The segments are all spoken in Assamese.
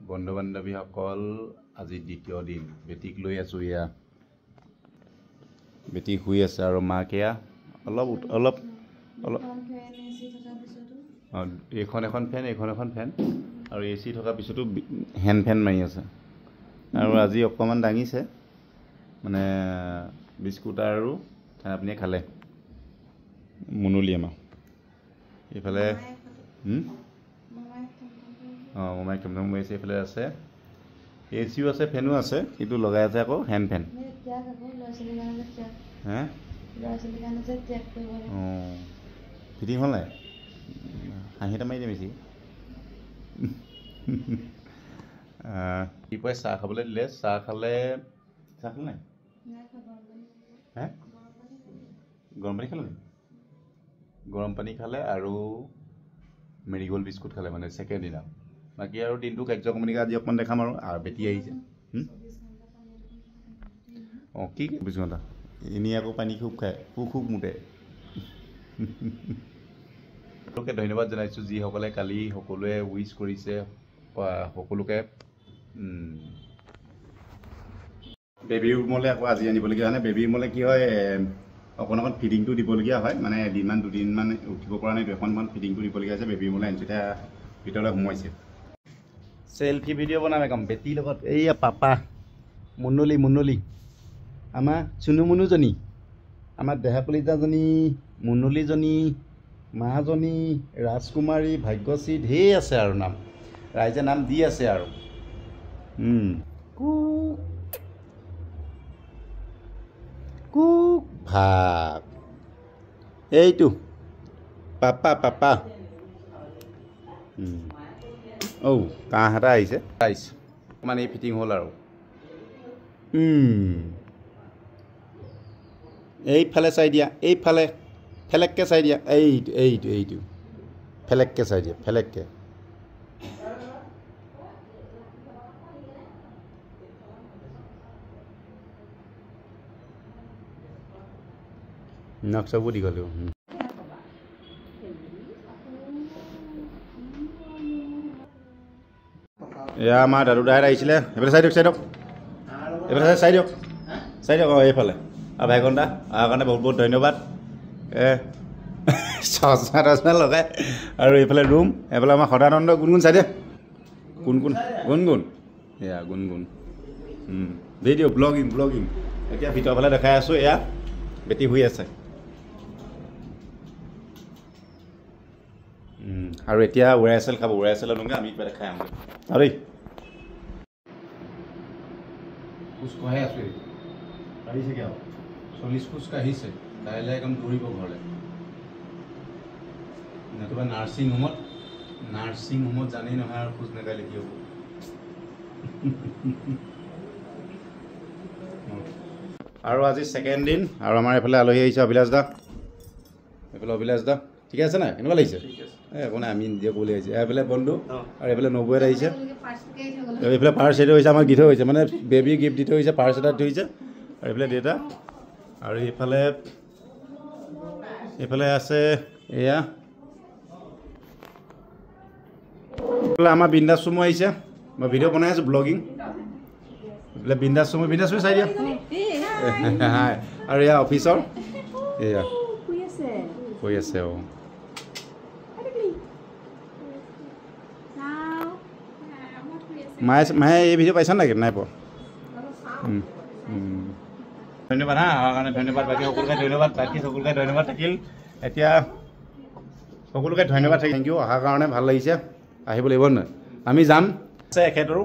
বন্ধু বান্ধৱীসকল আজি দ্বিতীয় দিন বেটিক লৈ আছোঁ ইয়া বেটি শুই আছে আৰু মাক এয়া অলপ অলপ অলপ এইখন এখন ফেন আৰু এচি থকা পিছতো হেণ্ড ফেন মাৰি আছে আৰু আজি অকণমান দাঙিছে মানে বিস্কুট আৰু ঠাণ্ডা খালে মুনুলি আমাৰ এইফালে মোমাইক টমটম মাৰিছে এইফালে আছে এচিও আছে ফেনো আছে কিন্তু লগাই আছে আকৌ হেণ্ড ফেন হে অঁ ফিটিং হ'ল নাই হাঁহি এটা মাৰি দিয়ে বেছি ৰাতিপুৱাই চাহ খাবলৈ দিলে চাহ খালে নাই হে গৰম পানী খালে গৰম পানী খালে আৰু মেৰিগ'ল্ড বিস্কুট খালে মানে ছেকেণ্ড দিনা বাকী আৰু দিনটো কাৰ্যক্ৰমণিকা আজি অকণমান দেখাম আৰু বেটি আহিছে অঁ কি বুজি ঘণ্টা এনেই আকৌ পানী খুব খায় খুব মুতে সকলোকে ধন্যবাদ জনাইছোঁ যিসকলে কালি সকলোৱে উইচ কৰিছে সকলোকে বেবী ৰুমলৈ আকৌ আজি আনিবলগীয়া হয় বেবী ৰুমলৈ কি হয় অকণ ফিডিংটো দিবলগীয়া হয় মানে এদিনমান দুদিনমান উঠিব পৰা নাই এখনমান ফিডিংটো দিবলগীয়া হৈছে বেবী ৰুমলৈ আনিছোঁ এতিয়া ভিতৰলৈ সোমাইছে চেল্ফি ভিডিঅ' বনাম একদম বেটীৰ লগত এইয়া পাপা মুনুলি আমাৰ চুনু মুনুজনী আমাৰ দেহাপলিতাজনী মুনুলিজনী মাজনী ৰাজকুমাৰী ভাগ্যশ্ৰী ঢেৰ আছে আৰু নাম ৰাইজে নাম দি আছে আৰু কুক ভাগ এইটো পাপা কাহ এটা আহিছে অকণমান এই ফিটিং হ'ল আৰু এইফালে চাই দিয়া এইফালে ফেলেককৈ চাই দিয়া এইটো ফেলেককৈ চাই দিয়া ফেলেককৈ নক্সাবোৰ দীঘল এয়া আমাৰ দাদু দাহঁত আহিছিলে এইফালে চাই দিয়ক এইফালে চাই দিয়ক অঁ এইফালে আৰু ভাইকন দা অহাৰ কাৰণে বহুত বহুত ধন্যবাদ চচমা লগাই আৰু এইফালে ৰুম এইফালে আমাৰ সদানন্দ গুণগুণ চাই দিয়ে গুণগুণ এয়া গুণগুণ ভিডিঅ' ব্লগিং এতিয়া ভিতৰৰ ফালে দেখাই আছোঁ এয়া বেটি শুই আছে আৰু এতিয়া ৱেৰাইচেল খাব ৱেৰাইচেল আনোগৈ আমি কিবা দেখাই আহোঁগৈ আৰু খোজ কঢ়াই আছোঁ কাঢ়িছেগৈ আৰু 40 খোজ কাঢ়িছে কাইলৈ একদম দৌৰিব ঘৰলৈ নতুবা নাৰ্ছিং হোমত জানেই নহয় আৰু খোজ নাকাঢ়িলে কি হ'ব আৰু আজি ছেকেণ্ড দিন আৰু আমাৰ এইফালে আলহী আহিছে অভিলাষ দা ঠিকে আছে নাই কেনেকুৱা লাগিছে একো নাই আমি নিজে ক'বলৈ আহিছে এইফালে বন্ধু আৰু এইফালে নবৌত আহিছে এইফালে পাৰ্চ এইটো হৈছে আমাক দি থৈ হৈছে মানে বেবী গিফ্ট দি থৈ হৈছে পাৰ্চ এটা থৈছে আৰু এইফালে দেউতা আৰু এইফালে আছে এয়া আমাৰ বিন্দাছ চুমু আহিছে মই ভিডিঅ' বনাই আছোঁ ব্লগিং এইফালে বিন্দাছ চুমু চাই দিয়া আৰু এয়া অফিচৰ এয়া কৈ আছে মায়ে এই ভিডিঅ' পাইছা নেকি নাই পোৱা ধন্যবাদ অহাৰ কাৰণে ধন্যবাদ বাকী সকলোকে ধন্যবাদ থাকিল এতিয়া সকলোকে ধন্যবাদ থাকিল থেংক ইউ অহাৰ কাৰণে ভাল লাগিছে আহিব লাগিব নহয় আমি যাম আছে এখেতৰো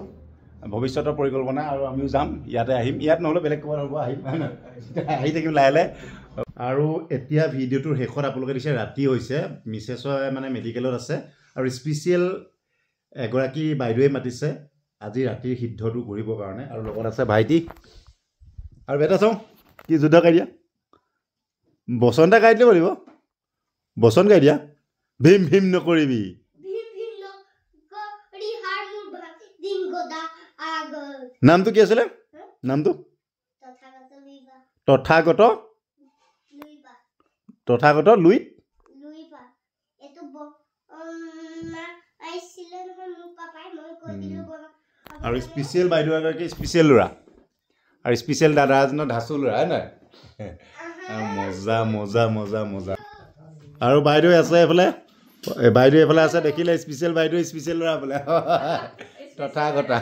ভৱিষ্যতৰ পৰিকল্পনা আৰু আমিও যাম ইয়াতে আহিম ইয়াত নহ'লে বেলেগ ক'ৰবাত হ'ব আহিম আহি থাকিম লাহে আৰু এতিয়া ভিডিঅ'টোৰ শেষত আপোনালোকে দিছে ৰাতি হৈছে মিছেছৰ মানে মেডিকেলত আছে আৰু স্পেচিয়েল এগৰাকী বাইদেৱে মাতিছে আজি ৰাতিৰ সিদ্ধটো কৰিবৰ কাৰণে আৰু লগত আছে ভাইটি আৰু বেটা চাওঁ কি যুদ্ধ গাই দিয়া বচন এটা গাই দিব লাগিব বচন গাই দিয়া ভীম নকৰিবি নামটো কি আছিলে নামটো তথাগত লুইত আৰু স্পেচিয়েল বাইদেউ এগৰাকী স্পেচিয়েল ল'ৰা আৰু স্পেচিয়েল দাদা এজনৰ ধাচু ল'ৰা হয় নহয় মজা মজা মজা মজা আৰু বাইদেউ আছে এইফালে বাইদেউ এইফালে আছে দেখিলে স্পেচিয়েল বাইদেউ স্পেচিয়েল ল'ৰা বোলে তথাগতা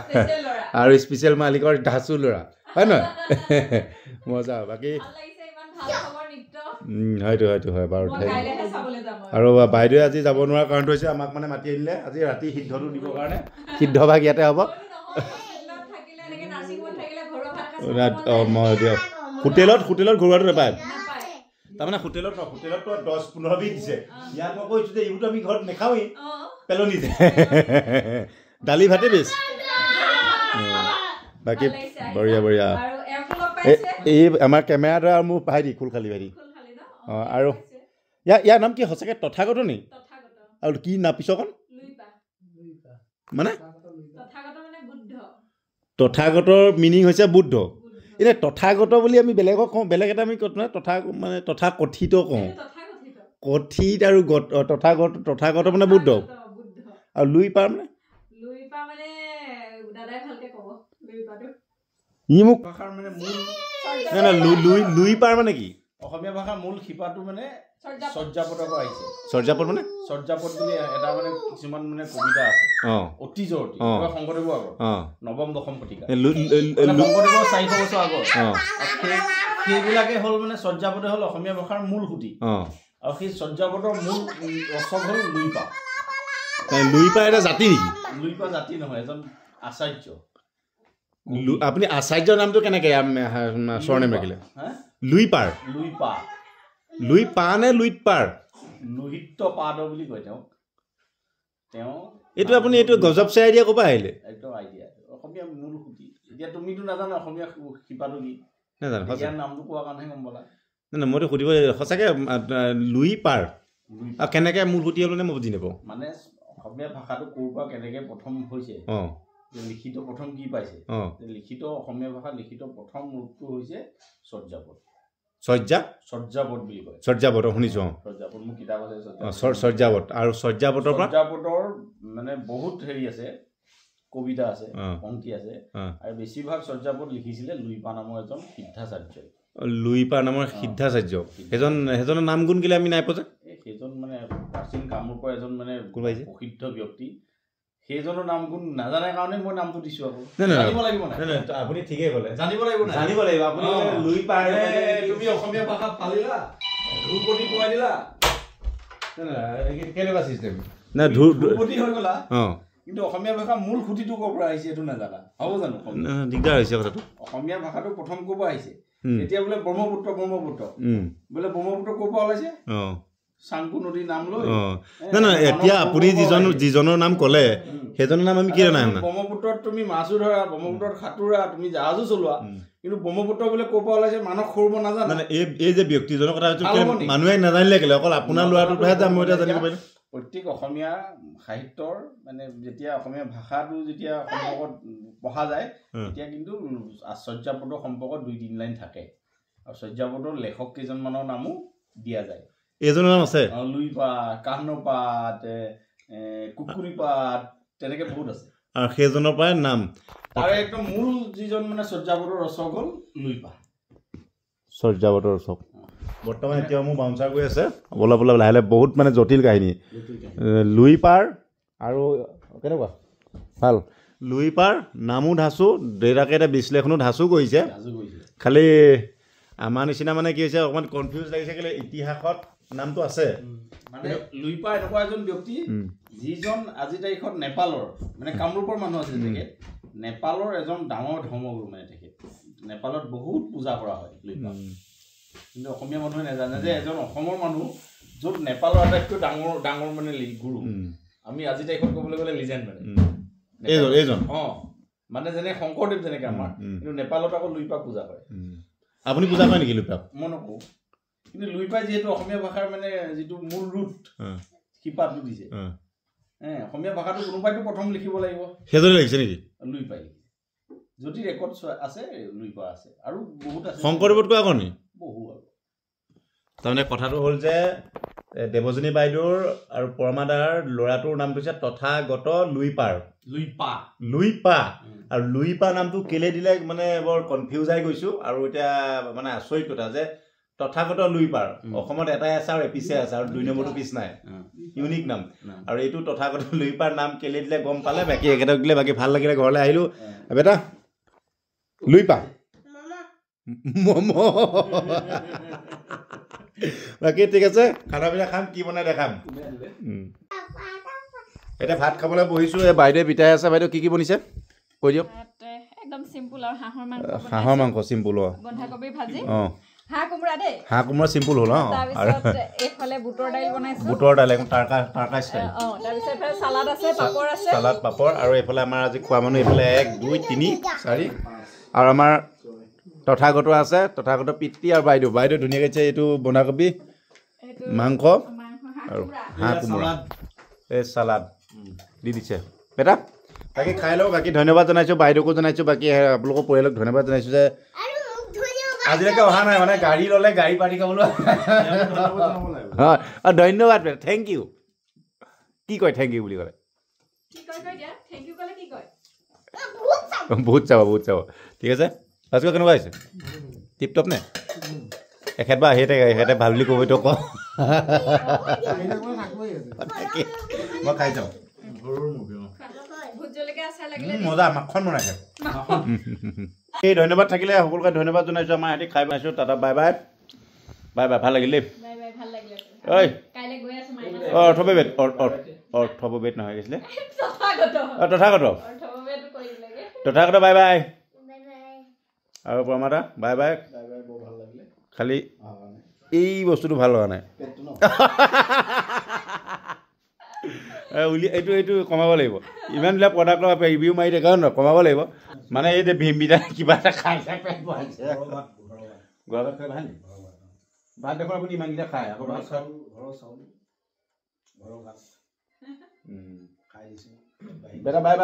আৰু স্পেচিয়েল মালিকৰ ধাচু ল'ৰা হয় নহয় মজা বাকী হয়তো হয়তো হয় বাৰু আৰু বাইদেৱে আজি যাব নোৱাৰা কাৰণটো হৈছে আমাক মানে মাতি আনিলে আজি ৰাতি সিদ্ধটো দিবৰ কাৰণে সিদ্ধ ভাগ ইয়াতে হ'ব হোটেলত ঘৰুৱাটো নাপায় তাৰমানে হোটেলত 10-15 বিধ দিছে ইয়াত মই কৈছোঁ যে এইবোৰতো আমি ঘৰত নাখাওঁৱেই পেলনি যে দালি ভাতে বেছ বাকী বঢ়িয়া বঢ়িয়া এই আমাৰ কেমেৰাটো আৰু মোৰ ভাইটি খুলখালী ভাইটি অঁ আৰু ইয়াৰ নাম কি সঁচাকৈ তথাগত নি আৰু কি না পিছৰখন মানে তথাগতৰ মিনিং হৈছে বুদ্ধ এতিয়া তথাগত বুলি আমি বেলেগক কওঁ বেলেগ এটা আমি তথাকথিত কওঁ কথিত আৰু তথাগত মানে বুদ্ধ আৰু লুই পাৰ মানে ই মোক ভাষাৰ মানে মূল লুই পাৰ মানে কি অসমীয়া ভাষাৰ মূল শিপাটো মানে চৰ্যাপদৰ পৰা আহিছে চৰ্যাপদ মানে চৰ্যাপদ বুলি এটা মানে কিছুমান মানে কবিতা আছে অতীজৰ শংকৰদেৱৰ আগত নৱম দশম শতিকা শংকৰদেৱৰ 400 বছৰ আগত সেইবিলাকে হ'ল মানে চৰ্যাপদে হ'ল অসমীয়া ভাষাৰ মূল সুঁতি আৰু সেই চৰ্যাপদৰ মূল ৰচক হ'ল লুইপা লুইপা এটা জাতি নেকি লুইপা জাতি নহয় এজন আচাৰ্য আপুনি আচাৰ্যৰ নামটো কেনেকৈ স্বৰনেম ৰাখিলে লুইপাৰ লুইপা নে লুইপাৰ লোহিত পাদ বুলি কয় তেওঁ এইটো আপুনি এইটো গজব চাই আইডিয়া ক'ৰ পৰা আহিলে একদম আইডিয়া অসমীয়া মূল সুঁতি এতিয়া তুমিতো নাজানা অসমীয়া শিপাটো কি নাজানো ইয়াৰ নামটো কোৱাৰ কাৰণেহে গম পালা নাই মইতো সুধিব সঁচাকৈ লুইপাৰ আৰু কেনেকৈ মূল সুঁতি হ'ল মই বুজি নাপাওঁ মানে অসমীয়া ভাষাটো ক'ৰ পৰা কেনেকৈ প্ৰথম হৈছে লিখিত প্ৰথম কি পাইছে লিখিত অসমীয়া ভাষাত লিখিত প্ৰথম ৰূপটো হৈছে চৰ্যাপদ চৰ্যাপদ বুলি কয় চৰ্যাপদ শুনিছো চৰ্যাপদ মোৰ কিতাপ আছে চৰ্যাপদ আৰু চৰ্যাপদৰ মানে বহুত হেৰি আছে কবিতা আছে পংক্তি আছে আৰু বেছিভাগ চৰ্যাপদ লিখিছিলে লুইপা নামৰ এজন সিদ্ধাচাৰ্যই লুইপা নামৰ সিদ্ধাচাৰ্য সেইজনৰ নাম গুণ কিলে আমি নাই পোৱা সেইজন মানে প্ৰাচীন কামৰূপৰ এজন মানে প্ৰসিদ্ধ ব্যক্তি সেইজনৰ নাম গুণ নাজানাৰ কাৰণে মই নামটো দিছো আকৌ জানিব লাগিব না আপুনি ঠিকেই ক'লে জানিব লাগিব আপুনি লুইপা তুমি অসমীয়া ভাষা পালিলা ধ্ৰুপদী পোৱাই দিলা কেনেকুৱা চিষ্টেম না ধ্ৰুপদী হৈ গ'লা কিন্তু অসমীয়া ভাষা মূল খুঁটিটো ক'ৰ পৰা আহিছে এইটো নাজানা হ'ব জানো দিগদাৰ হৈছে কথাটো অসমীয়া ভাষাটো প্ৰথম ক'ৰ পৰা আহিছে এতিয়া বোলে ব্ৰহ্মপুত্ৰ বোলে ব্ৰহ্মপুত্ৰ ক'ৰ পৰা ওলাইছে চাংকু নদীৰ নাম লৈ না এতিয়া আপুনি যিজনৰ নাম ক'লে সেইজনৰ নাম আমি কিয় নাই ব্ৰহ্মপুত্ৰত তুমি মাছো ধৰা ব্ৰহ্মপুত্ৰত সাঁতোৰা তুমি জাহাজো চলোৱা কিন্তু ব্ৰহ্মপুত্ৰ বোলে ক'ৰ পৰা ওলাইছে মানস সৰুব নাজানা এই যে ব্যক্তিজনৰ কথা মানুহে নাজানিলে কেলে অকল আপোনাৰ ল'ৰাটোহে মই এতিয়া জানিব পাৰিম প্ৰত্যেক অসমীয়া সাহিত্যৰ মানে যেতিয়া অসমীয়া ভাষাটো যেতিয়া সম্পৰ্কত পঢ়া যায় তেতিয়া কিন্তু চৰ্যাপদৰ সম্পৰ্কত 2-3 লাইন থাকে আৰু চৰ্যাপদৰ লেখক কেইজনমানৰ নামো দিয়া যায় এজনৰ নাম আছে লুইপা কাহনপাত কুকুৰিপাত তেনেকে বহুত আছে আৰু সেইজনৰ পৰাই নাম তাৰে একদম মূল যিজন মানে চৰ্যাপদৰ ৰচক হ'ল লুইপা চৰ্যাপদৰ ৰচক বৰ্তমান এতিয়া মোৰ বাউন্সাৰ গৈ আছে অলপ লাহে লাহে বহুত মানে জটিল কাহিনী লুইপাৰ আৰু কেনেকুৱা ভাল লুইপাৰ নামো ধাচু দেউতাকে এটা বিশ্লেষণো ধাচু কৰিছে খালি আমাৰ নিচিনা মানে কি হৈছে অকণমান কনফিউজ লাগিছে কেলে ইতিহাসত নামটো আছে মানে লুইপা এনেকুৱা এজন ব্যক্তি যিজন আজি তাৰিখত নেপালৰ মানে কামৰূপৰ মানুহ আছিল তেখেত নেপালৰ এজন ডাঙৰ ধৰ্মগুৰু মানে তেখেত নেপালত বহুত পূজা কৰা হয় লুইপা কিন্তু অসমীয়া মানুহে নাজানে যে এজন অসমৰ মানুহ য'ত নেপালৰ আটাইতকৈ ডাঙৰ মানে গুৰু আমি আজি তাৰিখত ক'বলৈ গ'লে লিজেণ্ড মানে এইজন মানে যেনে শংকৰদেৱ যেনেকৈ আমাৰ কিন্তু নেপালত আকৌ লুইপা পূজা কৰে আপুনি পূজা কৰে নেকি লুইপাক মই নকওঁ কিন্তু লুইপাই যিহেতু অসমীয়া ভাষাৰ মানে যিটো মূল ৰুট শিপাটো দিছে অসমীয়া ভাষাটো কোনোবাইতো প্ৰথম লিখিব লাগিব সেইজনে লিখিছে নেকি লুইপাই যদি ৰেকৰ্ড আছে লুইপা আছে আৰু বহুত আছে শংকৰদেৱতকৈ আগৰ নি বহু আৰু তাৰমানে কথাটো হ'ল যে দেৱজনী বাইদেউৰ আৰু পৰমাদাৰ ল'ৰাটোৰ নামটো হৈছে তথাগত লুইপা আৰু লুইপা নামটো কেলে দিলে মানে বৰ কনফিউজ হৈ গৈছোঁ আৰু এতিয়া মানে আচৰিত কথা যে তথাগত লুইপাৰ অসমত এটাই আছে আৰু এপিছে আছে আৰু 2 নম্বৰটো পিছ নাই ইউনিক নাম আৰু এইটো তথাগত লুইপাৰ নাম কেলে দিলে গম পালে বাকী একেটাক দিলে বাকী ভাল লাগিলে ঘৰলৈ আহিলোঁ বেটা লুইপা মম বাকী ঠিক আছে খানা পিনা খাম কি বনাই দেখাম এতিয়া ভাত খাবলৈ বহিছোঁ এই বাইদেউ পিতাই আছে বাইদেউ কি বনিছে কৈ দিয়ক একদম সিম্পল আৰু হাঁহৰ মাংস সিম্পল বন্ধাকবি ভাজি হাঁহ কোমোৰা চিম্পুল হ'ল আৰু এইফালে বুটৰ দাইল বনাইছো বুটৰ দাইল একদম টাৰকা ষ্টাইল তাৰপিছত এইফালে চালাড আছে পাপৰ আছে চালাড পাপৰ আৰু এইফালে আমাৰ আজি খোৱা মানুহ এইফালে 1 2 3 4 আৰু আমাৰ তথাগত আছে তথাগত পিতৃ আৰু বাইদেউ ধুনীয়াকৈ দিছে এইটো বন্ধাকবি মাংস আৰু হাঁহ কোমোৰা এই চালাড দি দিছে বেটা বাকী খাই লওঁ বাকী ধন্যবাদ জনাইছোঁ বাইদেউকো জনাইছোঁ বাকী আপোনালোকৰ পৰিয়ালক ধন্যবাদ জনাইছোঁ যে আজিলৈকে অহা নাই মানে গাড়ী ল'লে গাড়ী পাতি খাবলৈ হয় ধন্যবাদ থেংক ইউ কি কয় থেংক ইউ বুলি ক'লে বহুত চাব ঠিক আছে লাজকৈ কেনেকুৱা হৈছে টিপ টপ নে এখেত বা এখেতে ভাল বুলি ক'বতো ক মই খাই যাওঁ মজা মাখন বনাইছে এই ধন্যবাদ থাকিলে সকলোকে ধন্যবাদ জনাইছোঁ আমাৰ সিহঁতি খাই পাইছোঁ টাটা বাই বাই ভাল লাগিল দেই ঐ অৰ্থবেদ নহয় গৈছিলে তথাগত বাই বাই আৰু প্ৰমাদা বাই বাই খালি এই বস্তুটো ভাল লগা নাই এইটো কমাব লাগিব ইমানবিলাক প্ৰডাক্ট ৰিভিউ মাৰি দেখা নহয় কমাব লাগিব মানে এই যে ভীমবিধা কিবা এটা খাই পেট বহাইছে ঘৰৰ খাই ভাল ভাত দেখোন আপুনি ইমানকেইটা খায় আকৌ ভাত খাই বেটা বাই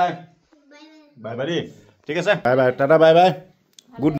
বাই দেই ঠিক আছে bye bye tata bye bye good